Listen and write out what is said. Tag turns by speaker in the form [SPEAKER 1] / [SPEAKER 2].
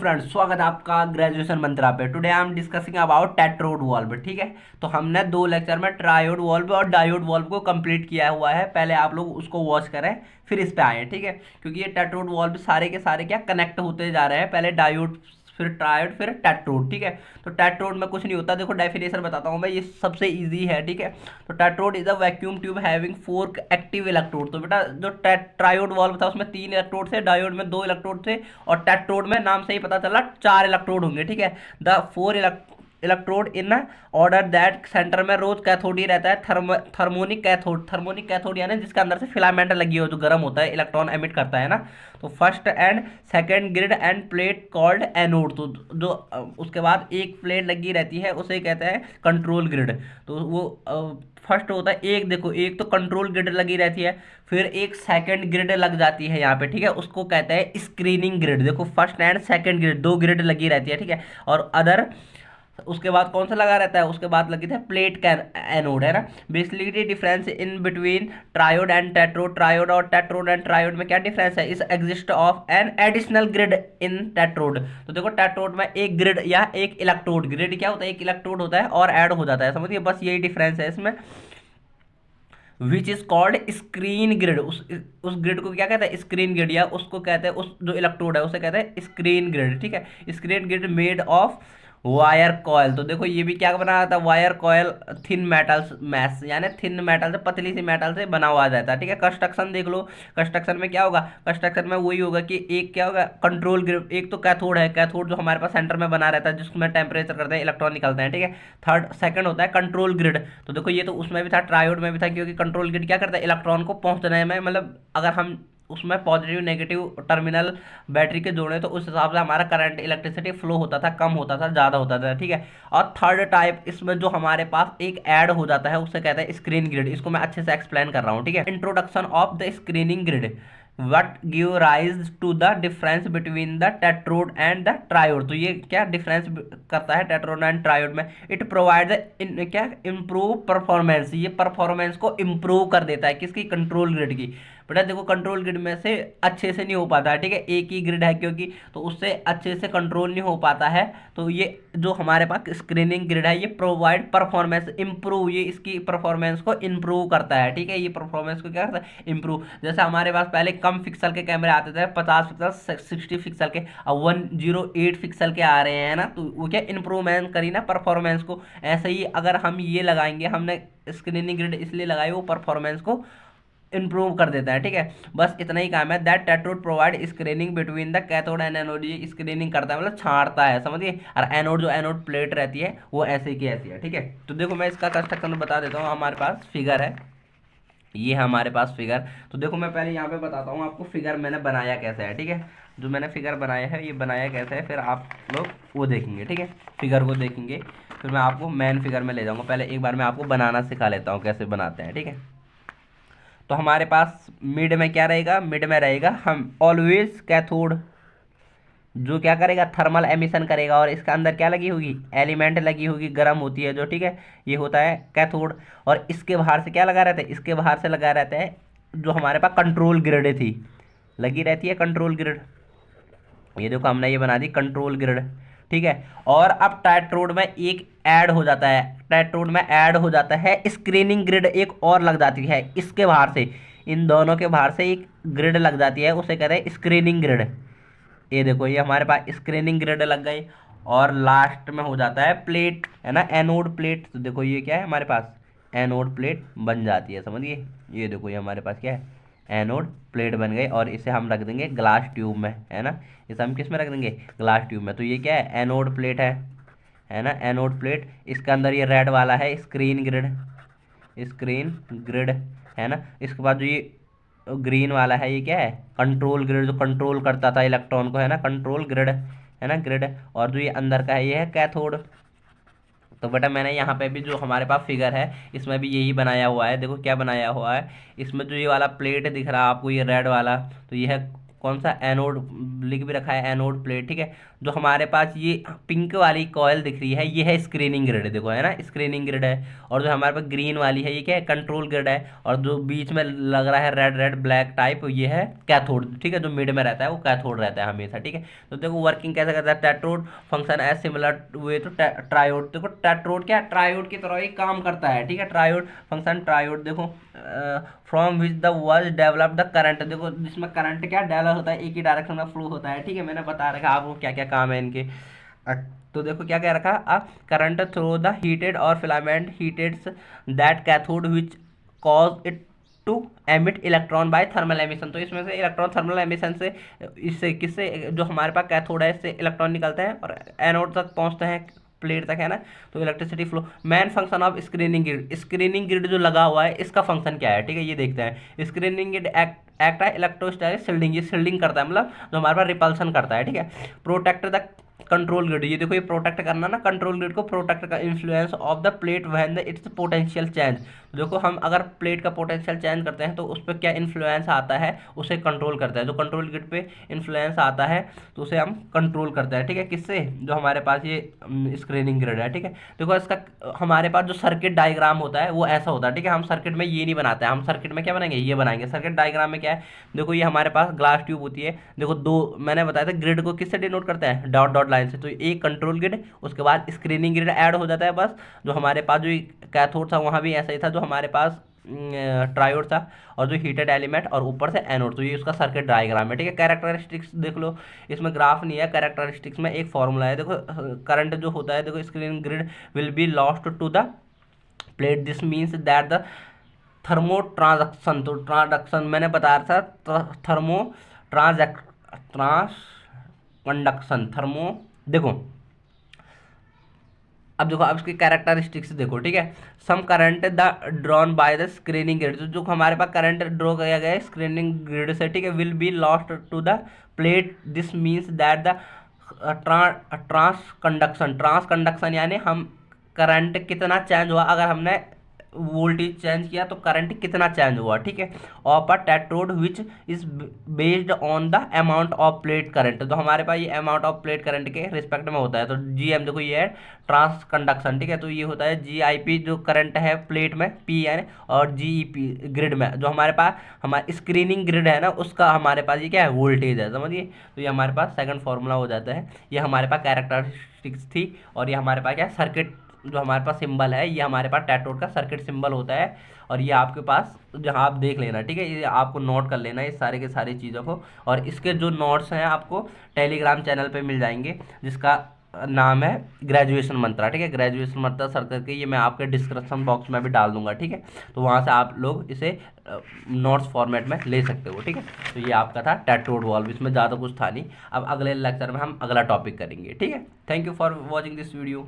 [SPEAKER 1] Friends, स्वागत है आपका ग्रेजुएशन मंत्रा पे। Today I am discussing about tetrode valve. ठीक है, तो हमने 2 लेक्चर में ट्रायोड वॉल्व और डायोड वॉल्व को कंप्लीट किया हुआ है। पहले आप लोग उसको वॉच करें, फिर इस पे आए। ठीक है, क्योंकि ये टेट्रोड वॉल्व सारे के सारे क्या कनेक्ट होते जा रहे हैं। पहले डायोड, फिर ट्रायोड, फिर टेट्रोड। ठीक है, तो टेट्रोड में कुछ नहीं होता। देखो डेफिनेशन बताता हूँ मैं, ये सबसे इजी है। ठीक है, तो tetrode is a vacuum tube having 4 active electrode. तो बेटा जो ट्रायोड वॉल्व था उसमें 3 इलेक्ट्रोड थे, डायोड में 2 इलेक्ट्रोड थे, और टेट्रोड में नाम से ही पता चला 4 इलेक्ट्रोड होंगे। ठीक है, the 4 electrode in order that centre में रोज कैथोड ही रहता है। थर्मोनिक कैथोड, थर्मोनिक कैथोड यानी जिसके अंदर से फिलामेंट लगी हो, जो गर्म होता है, इलेक्ट्रॉन एमिट करता है ना। तो first and second grid end plate called anode. तो जो उसके बाद एक प्लेट लगी रहती है उसे कहते हैं कंट्रोल ग्रिड। तो वो फर्स्ट होता है एक, देखो एक तो कंट्रोल ग्रिड लगी रहती है, फिर एक सेकंड ग्रिड लग जाती है यहाँ पे। ठीक है, उसको कहते हैं स्क्रीनिंग ग्रिड। देखो first and second grid, 2 grid लगी रहती है। ठीक है, और अदर उसके बाद कौन सा लगा रहता है, उसके बाद लगी था प्लेट का एनोड, है ना। Basically difference in between triode and tetrode, triode और टेट्रोड एंड ट्रायोड में क्या डिफरेंस है, इस exist of an additional grid in tetrode. तो देखो टेट्रोड में एक ग्रिड या एक इलेक्ट्रोड, ग्रिड क्या होता है, एक इलेक्ट्रोड होता है और ऐड हो जाता है, समझिए, बस यही डिफरेंस है इसमें। Which is called screen grid. उस ग्रिड को क्या कहते हैं, स्क्रीन ग्रिड, या उसको कहते हैं, उस जो इलेक्ट्रोड है उसे कहते हैं स्क्रीन ग्रिड। ठीक है, screen grid made of wire coil. तो देखो ये भी क्या बना था, wire coil thin metals mesh, यानी थिन मेटल से, पतली सी मेटल से बना हुआ जाता है। ठीक है, कंस्ट्रक्शन देख लो, कंस्ट्रक्शन में क्या होगा, कंस्ट्रक्शन में वही होगा कि एक क्या होगा कंट्रोल ग्रिड, एक तो कैथोड है, कैथोड जो हमारे पास सेंटर में बना रहता है जिसमें टेम्परेचर करते हैं, इलेक्ट्रॉन निकलते हैं। ठीक है, थर्ड सेकंड होता है कंट्रोल ग्रिड। तो देखो ये तो उसमें भी था, ट्रायोड में भी था, क्योंकि कंट्रोल ग्रिड क्या करता है, इलेक्ट्रॉन को पहुंचने में, मतलब अगर हम उसमें पॉजिटिव नेगेटिव टर्मिनल बैटरी के जोड़े तो उस हिसाब से हमारा करंट, इलेक्ट्रिसिटी फ्लो होता था, कम होता था, ज़्यादा होता था। ठीक है, और थर्ड टाइप इसमें जो हमारे पास एक ऐड हो जाता है उसे कहते हैं स्क्रीन ग्रिड। इसको मैं अच्छे से एक्सप्लेन कर रहा हूँ। ठीक है, introduction of the screening grid, what give rise to the difference between the tetrode and the triode. तो ये क्या डिफरेंस करता है टेट्रोड एंड ट्रायोड में, इट प्रोवाइड क्या इम्प्रूव परफॉर्मेंस, ये परफॉर्मेंस को इम्प्रूव कर देता है, किसकी, कंट्रोल ग्रिड की। बेटा देखो कंट्रोल ग्रिड में से अच्छे से नहीं हो पाता है। ठीक है, एक ही ग्रिड है क्योंकि, तो उससे अच्छे से कंट्रोल नहीं हो पाता है। तो ये जो हमारे पास स्क्रीनिंग ग्रिड है ये प्रोवाइड परफॉर्मेंस इम्प्रूव, ये इसकी परफॉर्मेंस को इम्प्रूव करता है। ठीक है, ये परफॉर्मेंस को क्या करता है, इम्प्रूव। जैसे हमारे पास पहले कम पिक्सल के कैमरे आते थे, 50 पिक्सल, 60 पिक्सल के, अब 108 पिक्सल के आ रहे हैं ना। तो वो क्या इम्प्रूवमेंट करी ना परफॉर्मेंस को। ऐसे ही अगर हम ये लगाएंगे, हमने स्क्रीनिंग ग्रिड इसलिए लगाई, वो परफॉर्मेंस को इंप्रूव कर देता है। ठीक है, बस इतना ही काम है। That tetrode provide screening between the cathode and anode, ये स्क्रीनिंग करता है, मतलब छांटता है, समझिए। और एनोड, जो एनोड प्लेट रहती है वो ऐसे की ऐसी है। ठीक है, तो देखो मैं इसका कंस्ट्रक्शन बता देता हूँ। हमारे पास फिगर है, ये है हमारे पास फिगर। तो देखो मैं पहले यहाँ पे बताता हूँ आपको फिगर मैंने बनाया कैसे है। ठीक है, जो मैंने फिगर बनाया है ये बनाया कैसे है, फिर आप लोग वो देखेंगे। ठीक है, फिगर को देखेंगे, फिर मैं आपको मेन फिगर में ले जाऊँगा। पहले एक बार मैं आपको बनाना सिखा लेता हूँ कैसे बनाते हैं। ठीक है, तो हमारे पास मिड में क्या रहेगा, मिड में रहेगा हम ऑलवेज कैथोड, जो क्या करेगा, थर्मल एमिशन करेगा, और इसका अंदर क्या लगी होगी, एलिमेंट लगी होगी, गर्म होती है जो। ठीक है, ये होता है कैथोड। और इसके बाहर से क्या लगा रहता है, इसके बाहर से लगा रहता है जो हमारे पास कंट्रोल ग्रिड थी, लगी रहती है कंट्रोल ग्रिड। ये देखो हमने ये बना दी कंट्रोल ग्रिड। ठीक है, और अब टेट्रोड में एक ऐड हो जाता है, टेट्रोड में ऐड हो जाता है स्क्रीनिंग ग्रिड, एक और लग जाती है इसके बाहर से, इन दोनों के बाहर से एक ग्रिड लग जाती है, उसे कहते हैं स्क्रीनिंग ग्रिड। ये देखो ये हमारे पास स्क्रीनिंग ग्रिड लग गई। और लास्ट में हो जाता है प्लेट, है ना, एनोड प्लेट। तो देखो ये क्या है हमारे पास, एनोड प्लेट बन जाती है, समझिए। ये देखो ये हमारे पास क्या है, एनोड प्लेट बन गई, और इसे हम रख देंगे ग्लास ट्यूब में, है ना। इसे हम किस में रख देंगे, ग्लास ट्यूब में। तो ये क्या है, एनोड प्लेट है ना, एनोड प्लेट। इसके अंदर ये रेड वाला है स्क्रीन ग्रिड, स्क्रीन ग्रिड, है ना। इसके बाद जो ये ग्रीन वाला है ये क्या है, कंट्रोल ग्रिड, जो कंट्रोल करता था इलेक्ट्रॉन को, है ना, कंट्रोल ग्रिड, है ना, ग्रिड। और जो ये अंदर का है ये है कैथोड। तो बेटा मैंने यहाँ पे भी जो हमारे पास फिगर है इसमें भी यही बनाया हुआ है। देखो क्या बनाया हुआ है, इसमें जो ये वाला प्लेट दिख रहा है आपको, ये रेड वाला, तो ये है कौन सा एनोड लिख भी रखा है, एनोड प्लेट, ठीक है। जो हमारे पास ये पिंक वाली कॉयल दिख रही है ये है स्क्रीनिंग ग्रिड, देखो है ना स्क्रीनिंग ग्रिड है। और जो हमारे पास ग्रीन वाली है ये क्या है, कंट्रोल ग्रिड है। और जो बीच में लग रहा है रेड रेड ब्लैक टाइप ये है कैथोड, ठीक है। जो मिड में रहता है वो कैथोड रहता है हमेशा, ठीक है। तो देखो वर्किंग कैसे करता है, tetrode function as similar way to triode. देखो टेट्रोड क्या ट्रायोड की तरह ही काम करता है, ठीक है। ट्रायोड फंक्शन, ट्रायोड देखो from which the was develop the current, देखो जिसमें करंट क्या डेवलप होता है, एक ही डायरेक्शन में फ्लो होता है, ठीक है। मैंने बता रखा आपको क्या क्या काम है इनके। अ, तो देखो क्या क्या रखा, a current through the heated और filament heats that cathode which cause it to emit electron by thermal emission. तो इसमें से इलेक्ट्रॉन थर्मल एमिशन से, इससे किससे, जो हमारे पास कैथोड है इससे इलेक्ट्रॉन निकलते हैं और एनोड तक पहुंचते हैं, प्लेट तक, है ना। तो electricity flow. Main function of screening grid, screening grid जो लगा हुआ है इसका फंक्शन क्या है, ठीक है, ये देखते हैं। स्क्रीनिंग ग्रिड एक्ट है इलेक्ट्रोस्टैटिक शील्डिंग, ये शील्डिंग करता है, मतलब जो हमारे पास रिपल्सन करता है, ठीक है। प्रोटेक्ट द कंट्रोल ग्रिड, ये देखो ये प्रोटेक्ट करना ना, कंट्रोल ग्रिड को प्रोटेक्ट का influence of the plate when the it's potential change. देखो हम अगर प्लेट का पोटेंशियल चेंज करते हैं तो उस पर क्या इन्फ्लुएंस आता है, उसे कंट्रोल करता है। जो कंट्रोल ग्रिड पे इन्फ्लुएंस आता है तो उसे हम कंट्रोल करते हैं, ठीक है। किससे, जो हमारे पास ये स्क्रीनिंग ग्रिड है, ठीक है। देखो इसका हमारे पास जो सर्किट डायग्राम होता है वो ऐसा होता है, ठीक है। हम सर्किट में ये नहीं बनाते हैं, हम सर्किट में क्या बनाएंगे, ये बनाएंगे। सर्किट डायग्राम में क्या है, देखो ये हमारे पास ग्लास ट्यूब होती है, देखो दो मैंने बताया था ग्रिड को किससे डिनोट करते हैं, डॉट डॉट लाइन से। तो एक कंट्रोल ग्रिड, उसके बाद स्क्रीनिंग ग्रिड ऐड हो जाता है बस। जो हमारे पास जो कैथोड था वहाँ भी ऐसा ही था, जो हमारे पास ट्रायोड था, और जो हीटेड एलिमेंट और ऊपर से एनोड। तो ये उसका सर्किट डायग्राम है, ठीक है। कैरेक्टरिस्टिक्स देख लो, इसमें ग्राफ नहीं है, कैरेक्टरिस्टिक्स में एक फॉर्मूला है। देखो करंट जो होता है, देखो screening grid will be lost to the plate, this means that the thermo transaction, तो ट्रांजक्शन मैंने बताया था, थर्मो ट्रांस कंडक्शन, थर्मो। देखो अब देखो, अब इसकी कैरेक्टरिस्टिक्स देखो, ठीक है। Some current the drawn by the screening grid, जो हमारे पास करंट ड्रॉ किया गया है स्क्रीनिंग ग्रिड से, ठीक है, will be lost to the plate, this means that the trans conduction यानी हम करंट कितना चेंज हुआ, अगर हमने वोल्टेज चेंज किया तो करंट कितना चेंज हुआ, ठीक है। Of a tetrode which is based on the amount of plate current, तो हमारे पास ये अमाउंट ऑफ प्लेट करंट के रिस्पेक्ट में होता है। तो जी एम देखो ये है ट्रांस कंडक्शन, ठीक है। तो ये होता है जी आई पी जो करंट है प्लेट में, पी एन, और जी ई पी ग्रिड में, जो हमारे पास हमारा स्क्रीनिंग ग्रिड है ना उसका हमारे पास ये क्या है, वोल्टेज है, समझिए। तो ये हमारे पास सेकंड फॉर्मूला हो जाता है। ये हमारे पास कैरेक्टरिस्टिक्स थी, और ये हमारे पास क्या है, सर्किट जो हमारे पास सिंबल है, ये हमारे पास टेट्रोड का सर्किट सिंबल होता है। और ये आपके पास जहाँ आप देख लेना, ठीक है, ये आपको नोट कर लेना इस सारे के सारी चीज़ों को। और इसके जो नोट्स हैं आपको टेलीग्राम चैनल पे मिल जाएंगे, जिसका नाम है ग्रेजुएशन मंत्रा, ठीक है। ग्रेजुएशन मंत्रा सर्च करके ये मैं आपके डिस्क्रिप्शन बॉक्स में भी डाल दूंगा, ठीक है। तो वहाँ से आप लोग इसे नोट्स फॉर्मेट में ले सकते हो, ठीक है। तो ये आपका था टेट्रोड वॉल्व, इसमें ज़्यादा कुछ था नहीं। अब अगले लेक्चर में हम अगला टॉपिक करेंगे, ठीक है। Thank you for watching this video.